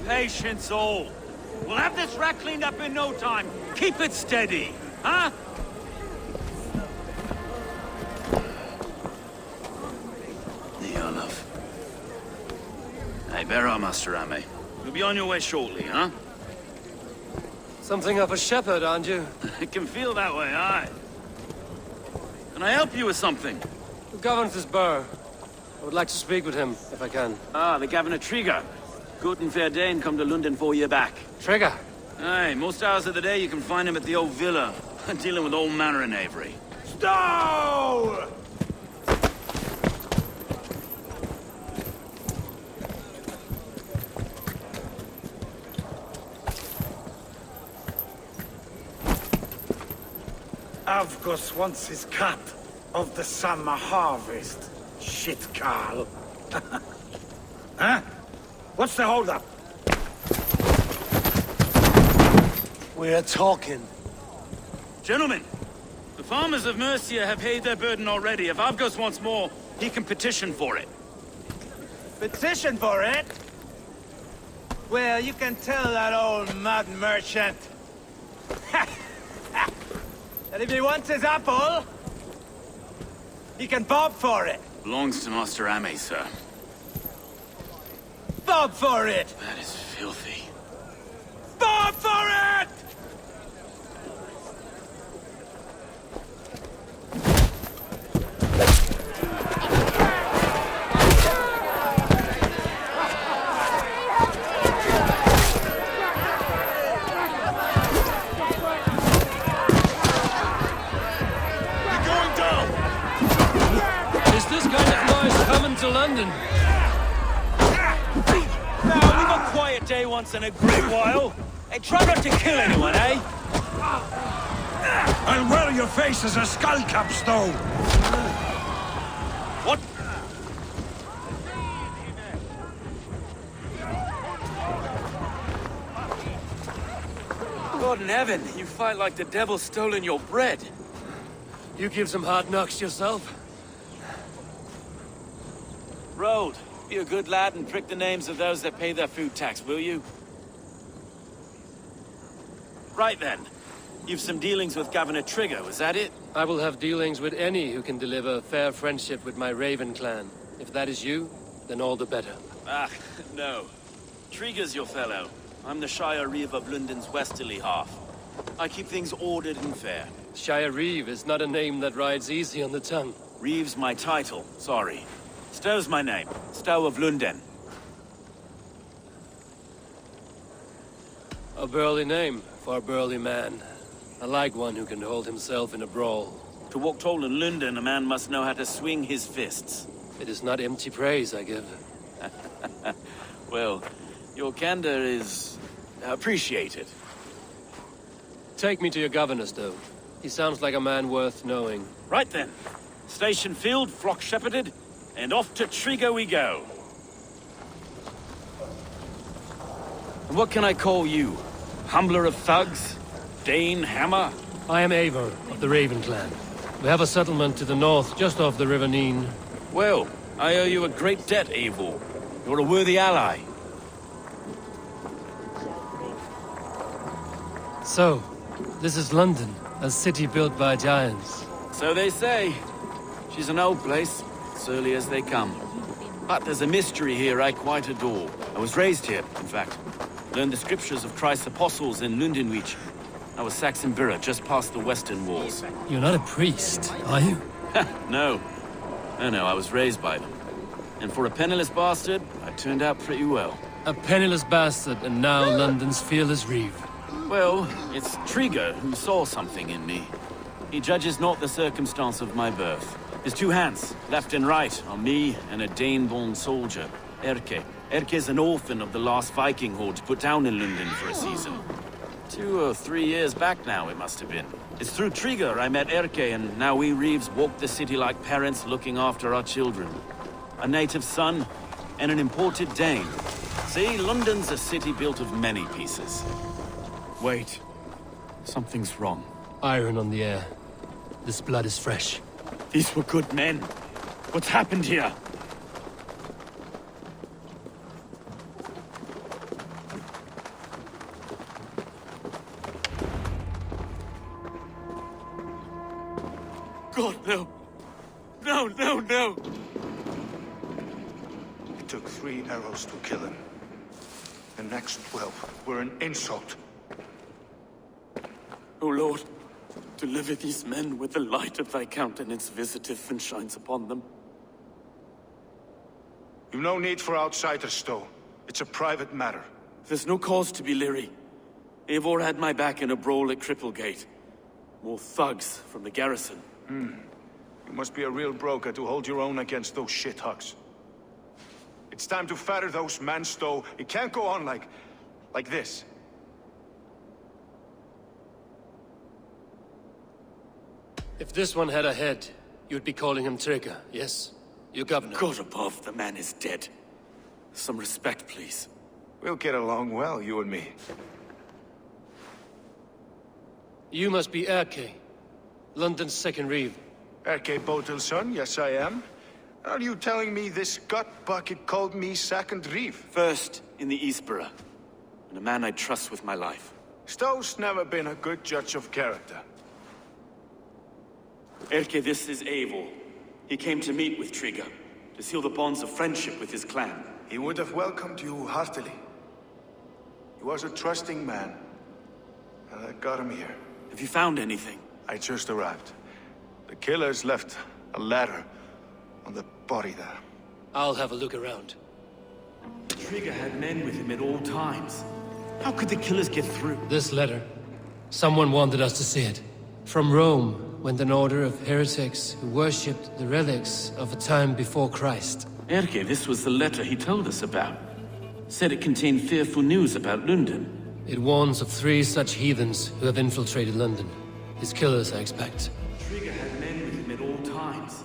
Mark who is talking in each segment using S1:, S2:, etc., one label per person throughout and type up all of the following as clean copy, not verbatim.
S1: patience, all. We'll have this wreck cleaned up in no time. Keep it steady, huh? Neolov. Hey, bear up, Master Ame. You'll be on your way shortly, huh?
S2: Something of a shepherd, aren't you?
S1: It can feel that way, aye. Can I help you with something?
S2: Who governs this burr? I would like to speak with him, if I can.
S1: Ah, the Governor Trigger. Good and fair Dane come to London 4 year back.
S2: Trigger?
S1: Aye, most hours of the day you can find him at the old villa, dealing with all manner in Avery.
S3: Stow! Avgos wants his cut of the summer harvest. Shit, Carl. Huh? What's the holdup?
S2: We're talking.
S1: Gentlemen, the farmers of Mercia have paid their burden already. If Avgos wants more, he can petition for it.
S3: Petition for it? Well, you can tell that old mud merchant that if he wants his apple, he can bob for it.
S1: Belongs to Master Ame, sir.
S3: Bob for it!
S1: That is filthy.
S3: Bob for it!
S2: To London.
S1: Now, we've a quiet day once in a great while. Hey, try not to kill anyone, eh?
S3: I'll wear your face as a skull cap, Stow.
S1: What? God in heaven, you fight like the devil's stolen your bread.
S2: You give some hard knocks yourself.
S1: Road, be a good lad and prick the names of those that pay their food tax, will you? Right then. You've some dealings with Governor Trigger, was that it?
S2: I will have dealings with any who can deliver fair friendship with my Raven clan. If that is you, then all the better.
S1: Ah, no. Trigger's your fellow. I'm the Shire Reeve of London's westerly half. I keep things ordered and fair.
S2: Shire Reeve is not a name that rides easy on the tongue.
S1: Reeve's my title, sorry. Stow's my name. Stow of London.
S2: A burly name for a burly man. I like one who can hold himself in a brawl.
S1: To walk tall in London, a man must know how to swing his fists.
S2: It is not empty praise I give.
S1: Well, your candor is appreciated.
S2: Take me to your governor, Stow. He sounds like a man worth knowing.
S1: Right then. Station filled, flock shepherded, and off to Trigger we go. And what can I call you? Humbler of thugs? Dane Hammer?
S2: I am Eivor, of the Raven clan. We have a settlement to the north, just off the River Neen.
S1: Well, I owe you a great debt, Eivor. You're a worthy ally.
S2: So, this is London, a city built by giants.
S1: So they say. She's an old place. Early as they come. But there's a mystery here I quite adore. I was raised here, in fact. Learned the scriptures of Christ's apostles in Lundenreach. I was Saxon Borough, just past the western walls.
S2: You're not a priest, are you?
S1: No. No, I was raised by them. And for a penniless bastard, I turned out pretty well.
S2: A penniless bastard, and now London's fearless Reeve.
S1: Well, it's Trigger who saw something in me. He judges not the circumstance of my birth. His two hands, left and right, are me and a Dane-born soldier, Erke. Erke's an orphan of the last Viking horde put down in London for a season. 2 or 3 years back now, it must have been. It's through Trigger I met Erke, and now we Reeves walk the city like parents looking after our children. A native son, and an imported Dane. See, London's a city built of many pieces. Wait. Something's wrong.
S2: Iron on the air. This blood is fresh.
S1: These were good men. What's happened here? God, no. No, no, no!
S4: It took 3 arrows to kill him. The next 12 were an insult.
S1: O Lord, deliver these men with the light of thy countenance visiteth and shines upon them.
S4: You've no need for outsiders, Stowe. It's a private matter.
S1: There's no cause to be leery. Eivor had my back in a brawl at Cripplegate. More thugs from the garrison.
S4: You must be a real broker to hold your own against those shithugs. It's time to fetter those men, Stowe. It can't go on like this.
S2: If this one had a head, you'd be calling him Trigger, yes? Your governor.
S1: God above, the man is dead. Some respect, please.
S4: We'll get along well, you and me.
S2: You must be Erke, London's second reeve.
S4: Erke Botel's son, yes I am. Are you telling me this gut bucket called me second reeve?
S1: First in the Eastborough, and a man I trust with my life.
S4: Stowe's never been a good judge of character.
S1: Erke, this is Eivor. He came to meet with Trigger, to seal the bonds of friendship with his clan.
S4: He would have welcomed you heartily. He was a trusting man, and I got him here.
S1: Have you found anything?
S4: I just arrived. The killers left a letter on the body there.
S2: I'll have a look around.
S1: Trigger had men with him at all times. How could the killers get through?
S2: This letter. Someone wanted us to see it. From Rome went an order of heretics who worshipped the relics of a time before Christ.
S1: Erke, this was the letter he told us about. Said it contained fearful news about London.
S2: It warns of 3 such heathens who have infiltrated London. His killers, I expect.
S1: Trigger had men with him at all times.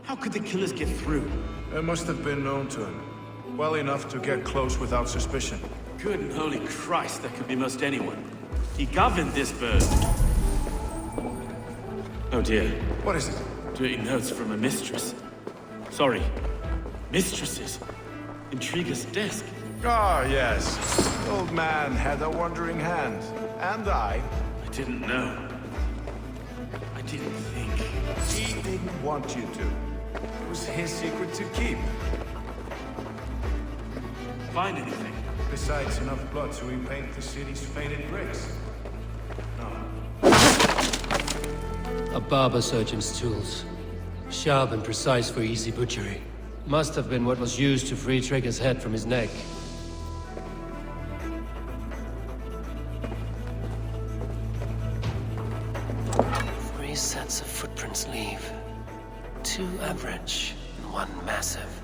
S1: How could the killers get through?
S4: They must have been known to him. Well enough to get close without suspicion.
S1: Good and holy Christ, that could be most anyone. He governed this bird. Oh dear.
S4: What is it?
S1: Dirty notes from a mistress. Sorry. Mistresses. In Trigger's desk.
S4: Ah, yes. The old man had a wandering hand. And I
S1: didn't know. I didn't think.
S4: He didn't want you to. It was his secret to keep.
S1: Find anything?
S4: Besides enough blood to repaint the city's faded bricks.
S2: A barber surgeon's tools. Sharp and precise for easy butchery. Must have been what was used to free Trigger's head from his neck. Three sets of footprints leave. 2 average and 1 massive.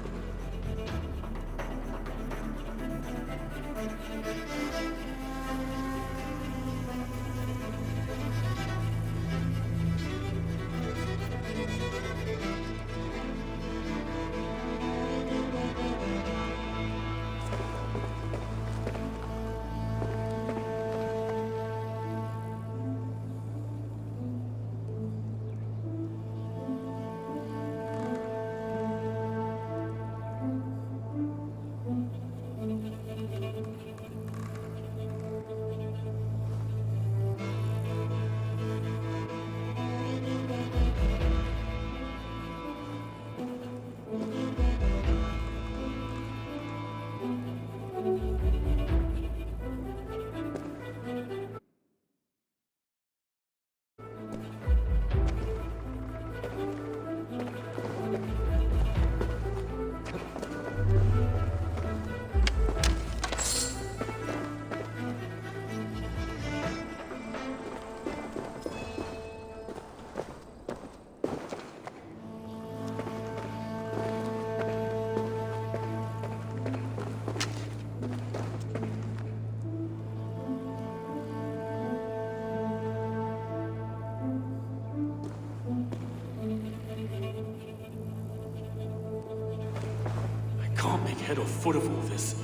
S1: Can't make head or foot of all this.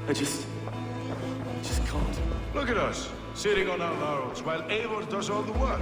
S1: I just can't.
S4: Look at us, sitting on our laurels while Eivor does all the work.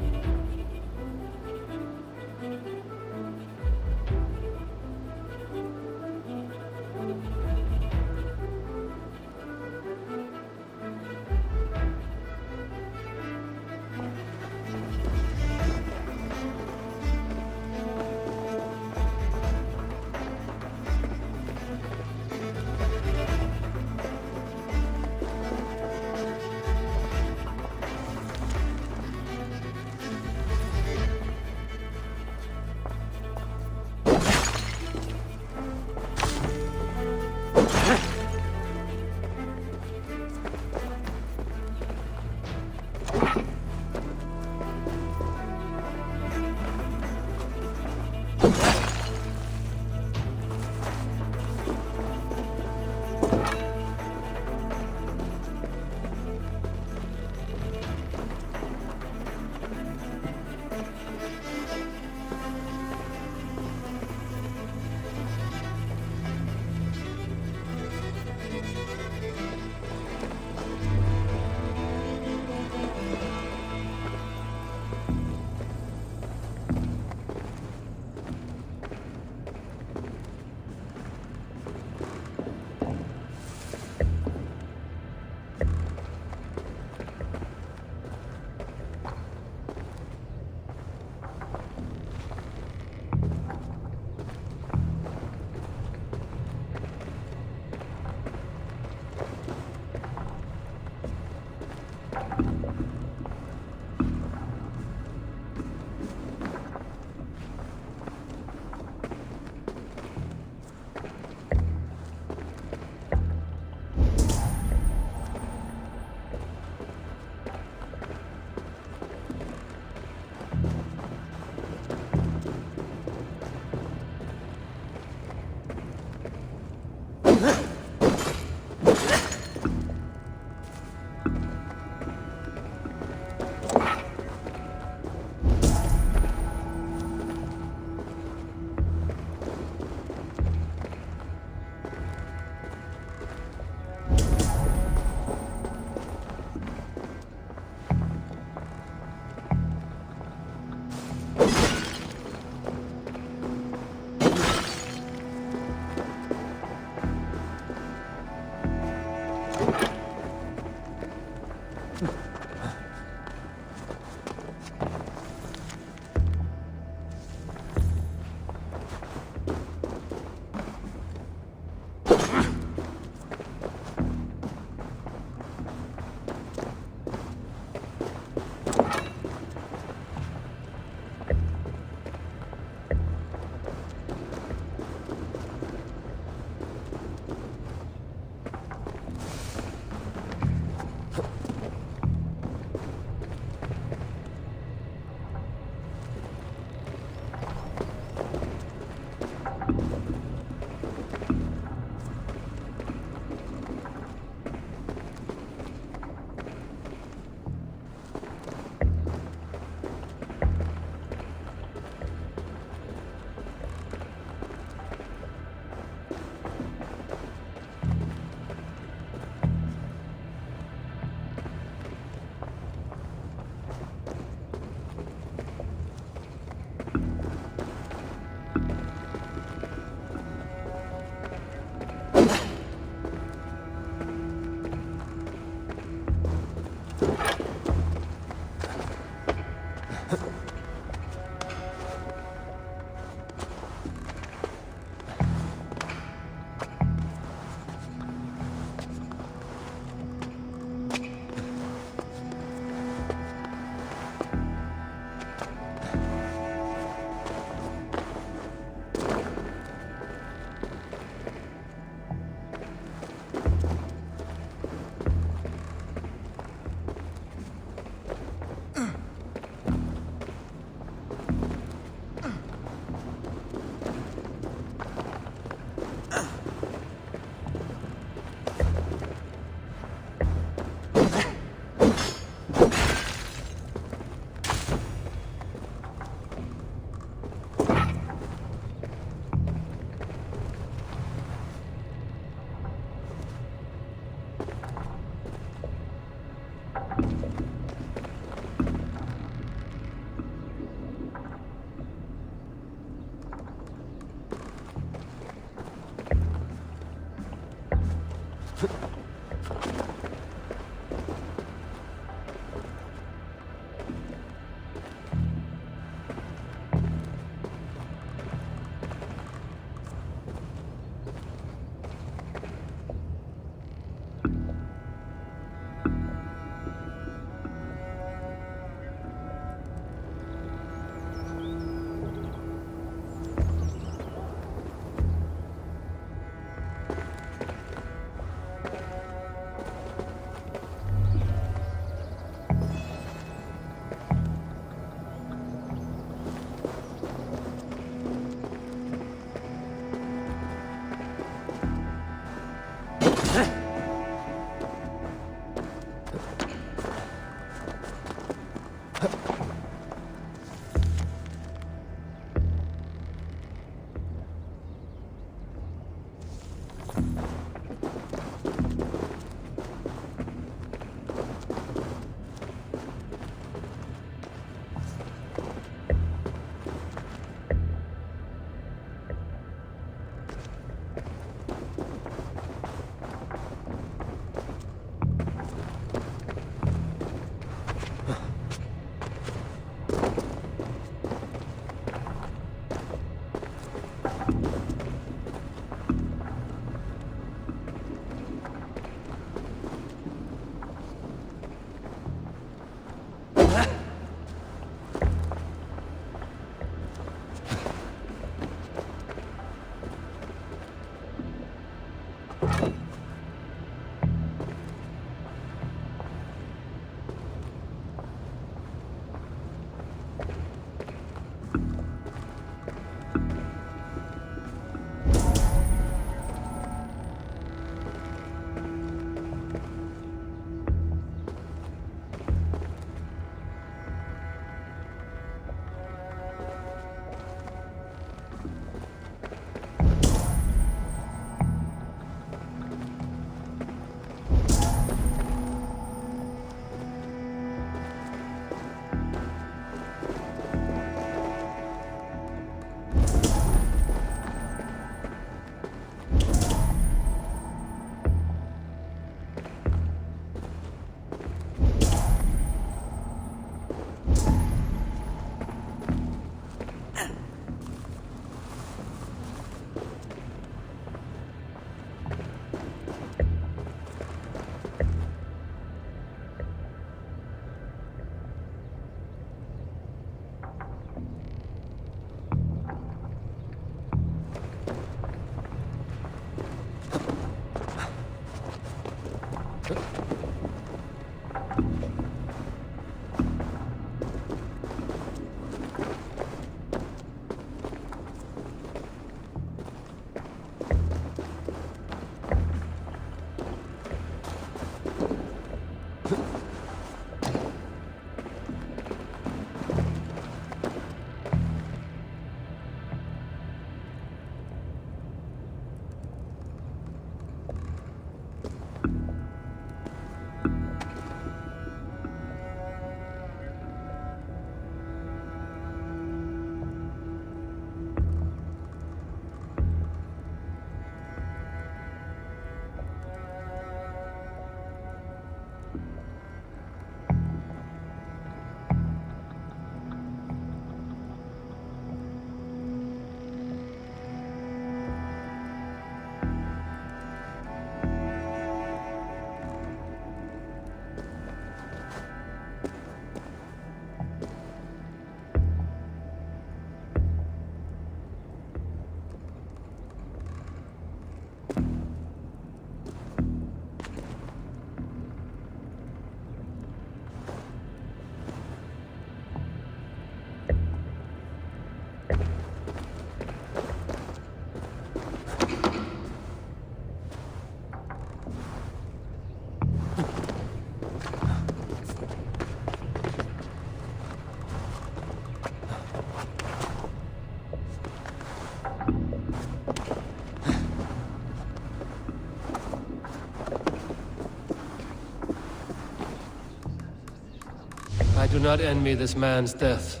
S2: do not envy this man's death.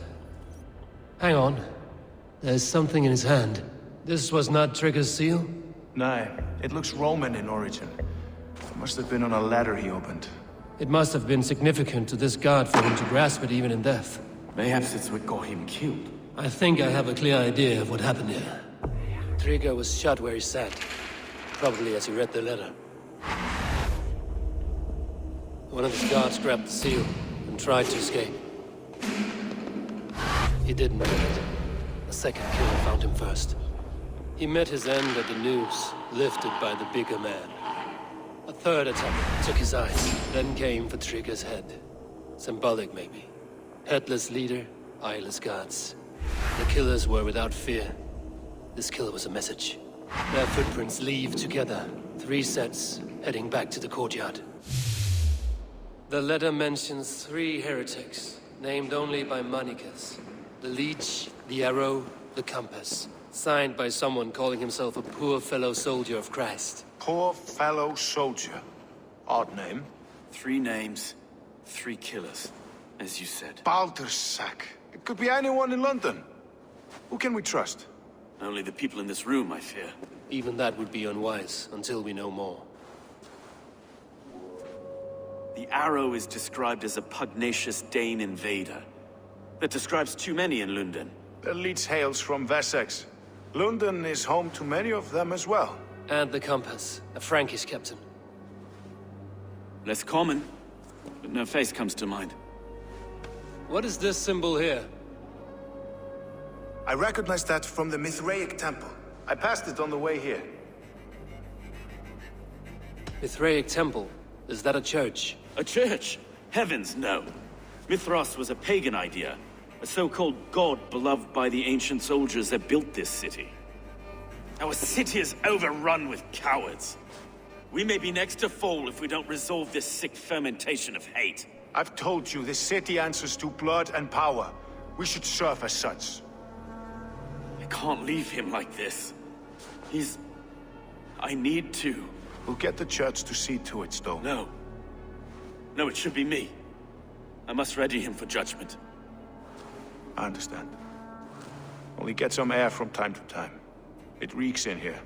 S2: Hang on. There's something in his hand. This was not Trigger's seal?
S4: No, it looks Roman in origin. It must have been on a ladder he opened.
S2: It must have been significant to this god for him to grasp it even in death.
S1: Perhaps it's what got him killed.
S2: I think I have a clear idea of what happened here. Trigger was shot where he sat. Probably as he read the letter. One of his guards grabbed the seal and tried to escape. He didn't get it. A second killer found him first. He met his end at the noose, lifted by the bigger man. A third attack took his eyes, then came for Trigger's head. Symbolic, maybe. Headless leader, eyeless guards. The killers were without fear. This kill was a message. Their footprints leave together. 3 sets, heading back to the courtyard. The letter mentions 3 heretics, named only by Manicus. The Leech, the Arrow, the Compass. Signed by someone calling himself a poor fellow soldier of Christ.
S4: Poor fellow soldier. Odd name.
S1: 3 names, 3 killers, as you said.
S4: Baldersack. It could be anyone in London. Who can we trust?
S1: Only the people in this room, I fear.
S2: Even that would be unwise, until we know more.
S1: The Arrow is described as a pugnacious Dane invader. That describes too many in London.
S4: The Leech hails from Wessex. London is home to many of them as well.
S2: And the Compass, a Frankish captain.
S1: Less common, but no face comes to mind.
S2: What is this symbol here?
S4: I recognize that from the Mithraic temple. I passed it on the way here.
S2: Mithraic temple? Is that a church?
S1: A church? Heavens, no. Mithras was a pagan idea. A so-called god beloved by the ancient soldiers that built this city. Our city is overrun with cowards. We may be next to fall if we don't resolve this sick fermentation of hate.
S4: I've told you, this city answers to blood and power. We should serve as such.
S1: I can't leave him like this. I need to.
S4: We'll get the church to see to it, Stone.
S1: No. No, it should be me. I must ready him for judgment.
S4: I understand. Only get some air from time to time. It reeks in here.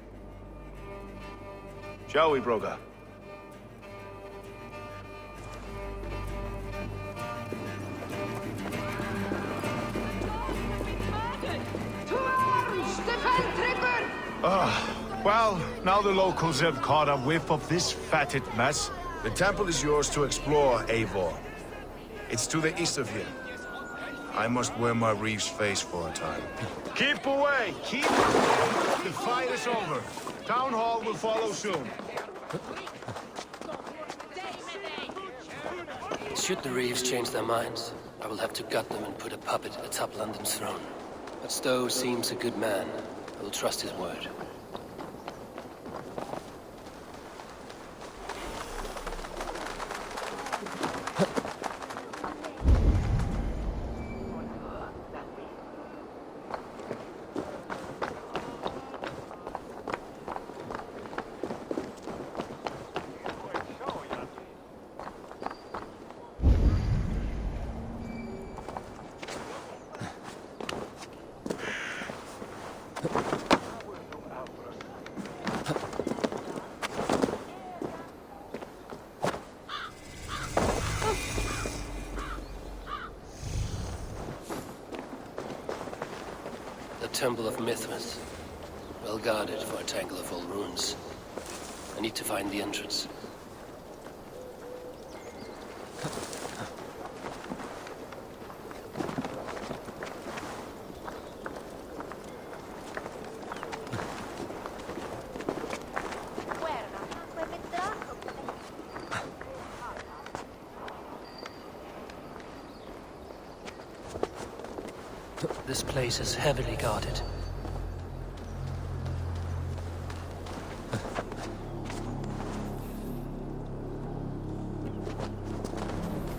S4: Shall we, Broga? Well, now the locals have caught a whiff of this fatted mess.
S5: The temple is yours to explore, Eivor. It's to the east of here. I must wear my Reeve's face for a time.
S4: Keep away! Keep away! The fight is over. Town Hall will follow soon.
S2: Should the Reeves change their minds, I will have to gut them and put a puppet atop London's throne. But Stowe seems a good man. I will trust his word. Temple of Mithras. Well guarded for a tangle of old ruins. I need to find the entrance. This place is heavily guarded.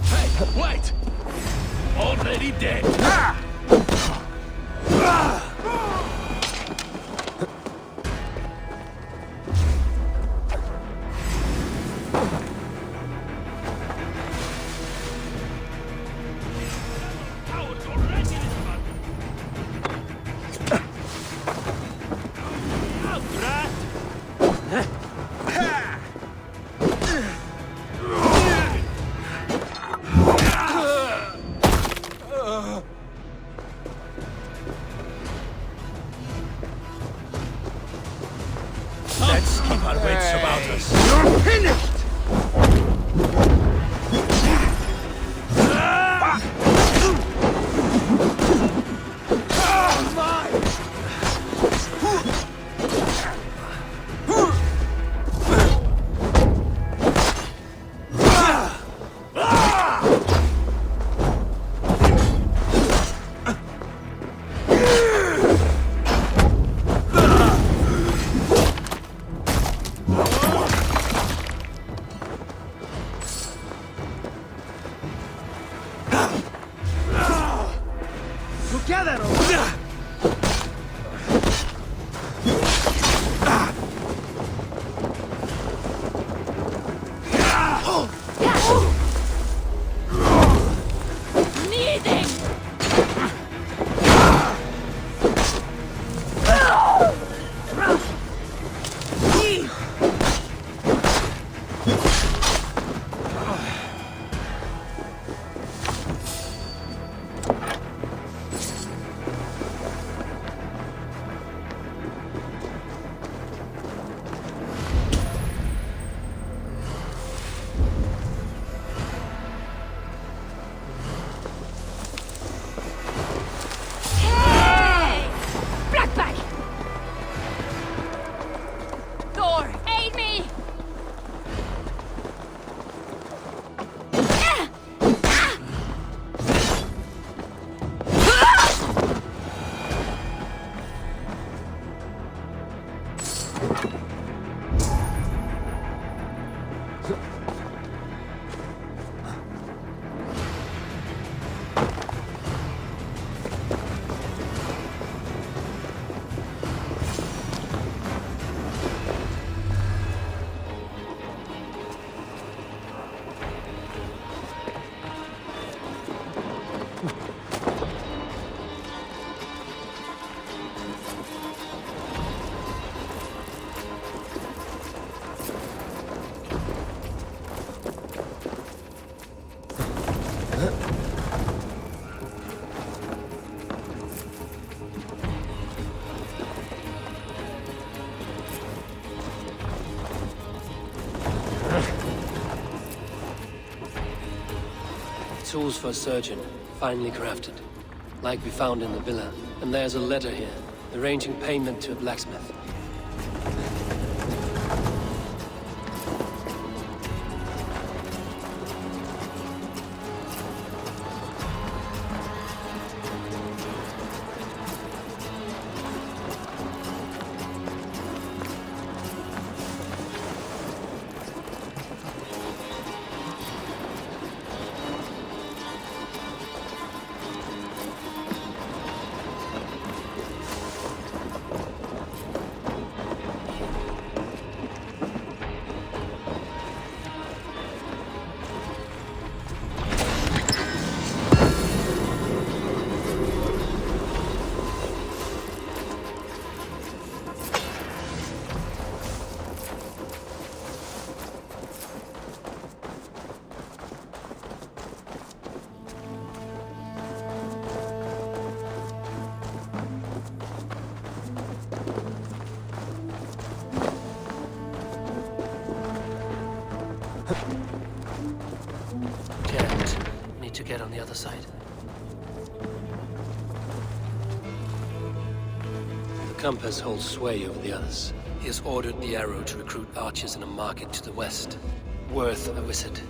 S1: Hey, wait! Already dead.
S3: finished! Together!
S2: Tools for a surgeon, finely crafted. Like we found in the villa. And there's a letter here, arranging payment to a blacksmith. Can't. Need to get on the other side. The compass holds sway over the others. He has ordered the arrow to recruit archers in a market to the west. Worth a visit.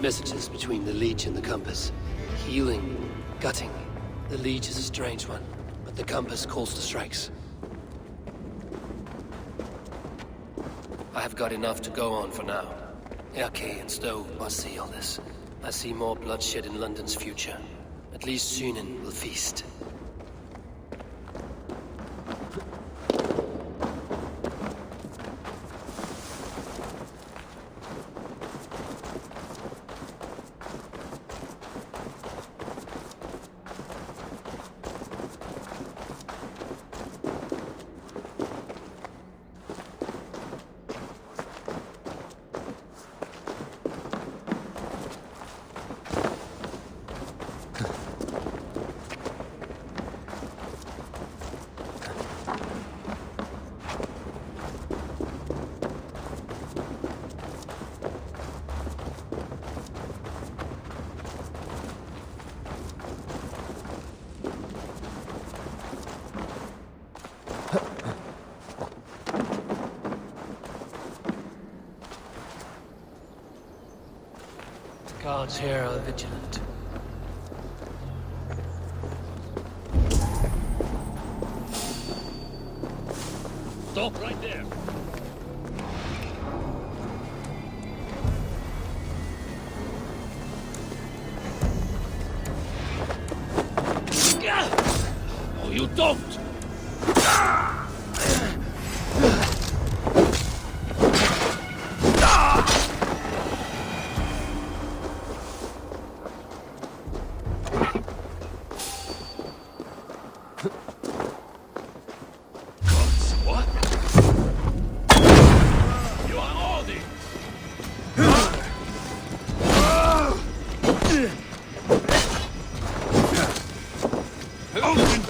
S2: Messages between the Leech and the Compass. Healing, gutting. The Leech is a strange one, but the Compass calls to strikes. I have got enough to go on for now. Erke and Stowe must see all this. I see more bloodshed in London's future. At least Sunan will feast. Guards here are vigilant.
S6: Stop right there! Oh, you don't!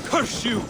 S3: Curse you!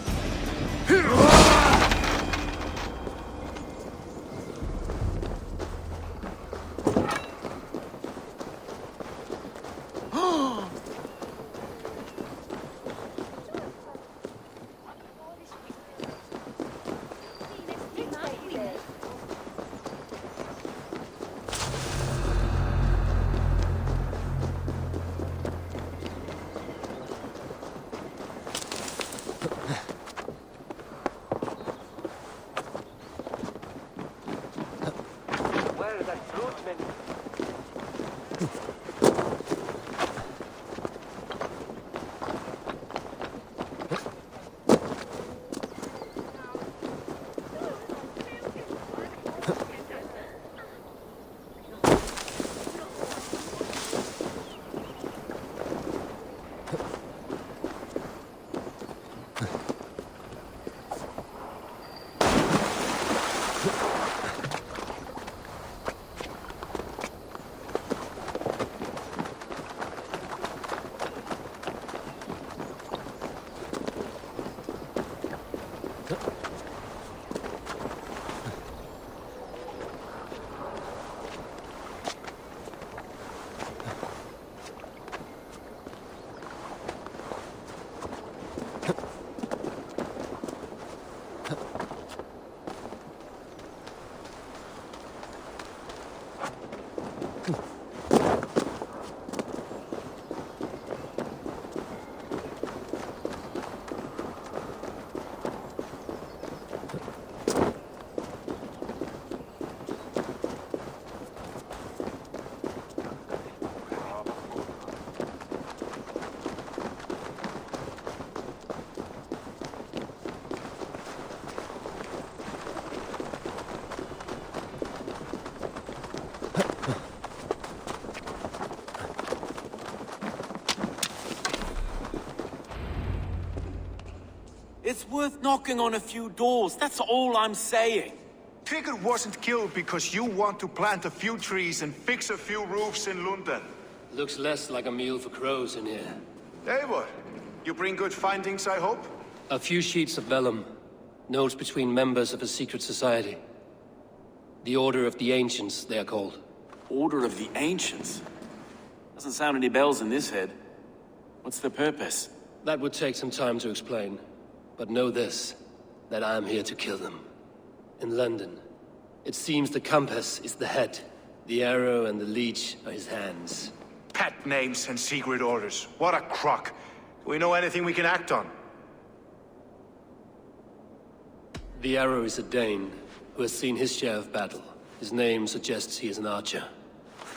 S1: It's worth knocking on a few doors, that's all I'm saying.
S4: Trigger wasn't killed because you want to plant a few trees and fix a few roofs in London.
S2: Looks less like a meal for crows in here.
S4: Eivor, you bring good findings, I hope?
S2: A few sheets of vellum. Notes between members of a secret society. The Order of the Ancients, they are called.
S1: Order of the Ancients? Doesn't sound any bells in this head. What's the purpose?
S2: That would take some time to explain. But know this, that I'm here to kill them. In London, it seems the compass is the head. The arrow and the leech are his hands.
S4: Pet names and secret orders. What a crock. Do we know anything we can act on?
S2: The arrow is a Dane, who has seen his share of battle. His name suggests he is an archer.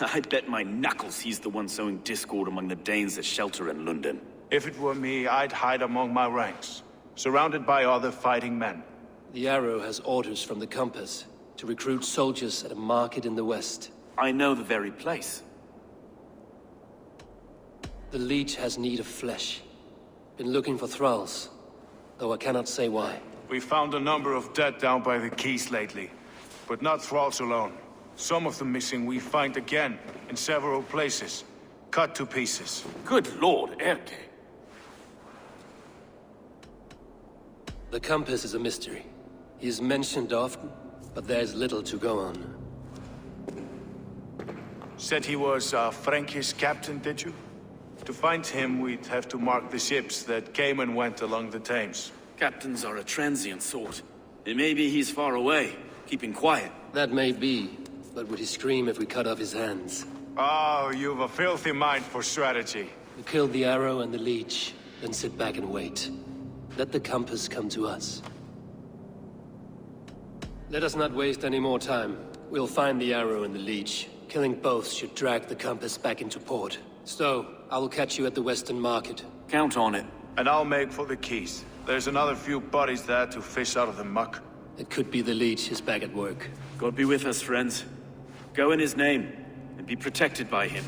S1: I'd bet my knuckles he's the one sowing discord among the Danes that shelter in London.
S4: If it were me, I'd hide among my ranks, surrounded by other fighting men.
S2: The arrow has orders from the compass to recruit soldiers at a market in the west.
S1: I know the very place.
S2: The leech has need of flesh. Been looking for thralls, though I cannot say why.
S4: We found a number of dead down by the quays lately, but not thralls alone. Some of the missing we find again in several places, cut to pieces.
S1: Good lord, Erke.
S2: The compass is a mystery. He is mentioned often, but there's little to go on.
S4: Said he was a Frankish captain, did you? To find him, we'd have to mark the ships that came and went along the Thames.
S1: Captains are a transient sort. It may be he's far away, keeping quiet.
S2: That may be, but would he scream if we cut off his hands?
S4: Oh, you've a filthy mind for strategy.
S2: We kill the arrow and the leech, then sit back and wait. Let the compass come to us. Let us not waste any more time. We'll find the arrow and the leech. Killing both should drag the compass back into port. So, I will catch you at the Western Market.
S1: Count on it.
S4: And I'll make for the quays. There's another few bodies there to fish out of the muck.
S2: It could be the leech is back at work.
S1: God be with us, friends. Go in his name, and be protected by him.